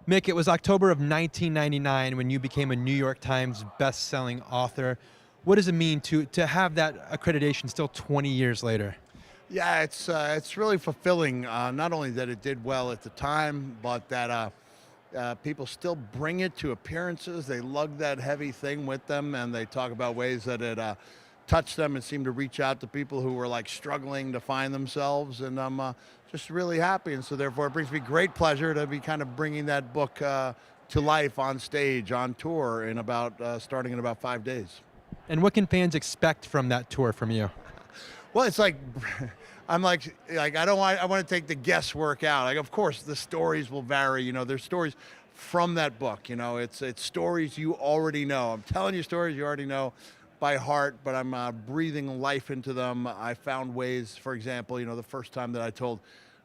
Mick, it was October of 1999 when you became a New York Times best-selling author. What does it mean to have that accreditation still 20 years later? Yeah, it's really fulfilling. Not only that it did well at the time, but that people still bring it to appearances. They lug that heavy thing with them, and they talk about ways that it touched them and seemed to reach out to people who were like struggling to find themselves. And I'm just really happy, and so therefore it brings me great pleasure to be kind of bringing that book to life on stage, on tour, in about starting in about 5 days. And what can fans expect from that tour from you? Well, it's like I'm like I don't want I want to take the guesswork out. Like, of course the stories will vary. There's stories from that book. It's stories you already know. I'm telling you stories you already know by heart, but I'm breathing life into them. I found ways, for example, the first time that I told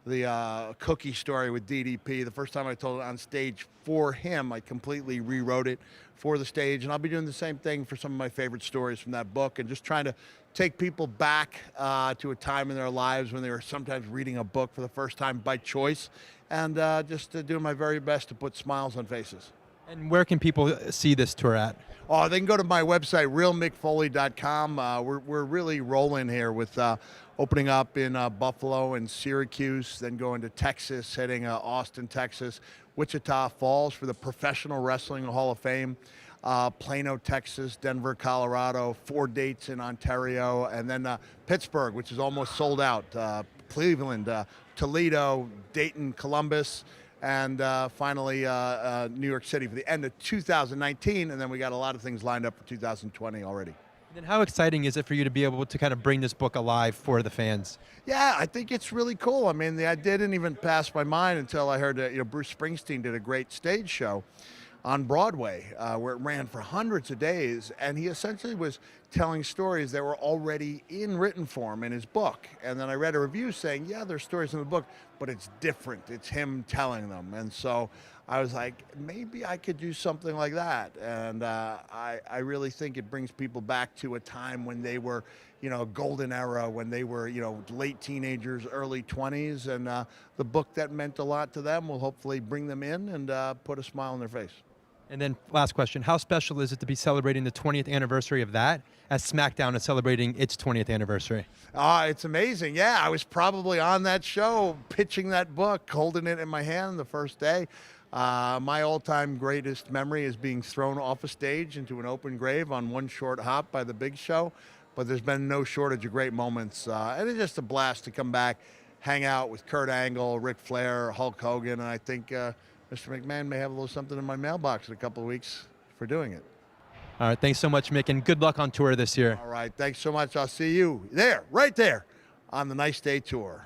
the cookie story with DDP, the first time I told it on stage for him, I completely rewrote it for the stage. And I'll be doing the same thing for some of my favorite stories from that book, and just trying to take people back to a time in their lives when they were sometimes reading a book for the first time by choice, and just doing my very best to put smiles on faces. And where can people see this tour at? Oh, they can go to my website, realmickfoley.com. We're really rolling here with opening up in Buffalo and Syracuse, then going to Texas, heading Austin, Texas, Wichita Falls for the Professional Wrestling Hall of Fame, Plano, Texas, Denver, Colorado, 4 dates in Ontario, and then Pittsburgh, which is almost sold out, Cleveland, Toledo, Dayton, Columbus, and finally New York City for the end of 2019, and then we got a lot of things lined up for 2020 already. And then how exciting is it for you to be able to kind of bring this book alive for the fans? Yeah, I think it's really cool. I mean, the idea didn't even pass my mind until I heard that Bruce Springsteen did a great stage show on Broadway, where it ran for hundreds of days, and he essentially was telling stories that were already in written form in his book. And then I read a review saying, yeah, there's stories in the book, but it's different. It's him telling them. And so I was like, maybe I could do something like that. And I really think it brings people back to a time when they were, a golden era, when they were, late teenagers, early 20s. And the book that meant a lot to them will hopefully bring them in and put a smile on their face. And then last question, how special is it to be celebrating the 20th anniversary of that as SmackDown is celebrating its 20th anniversary? It's amazing. Yeah, I was probably on that show pitching that book, holding it in my hand the first day. My all-time greatest memory is being thrown off a stage into an open grave on One Short Hop by The Big Show. But there's been no shortage of great moments. And it's just a blast to come back, hang out with Kurt Angle, Ric Flair, Hulk Hogan, and I think Mr. McMahon may have a little something in my mailbox in a couple of weeks for doing it. All right, thanks so much, Mick, and good luck on tour this year. All right, thanks so much. I'll see you there, right there, on the Nice Day Tour.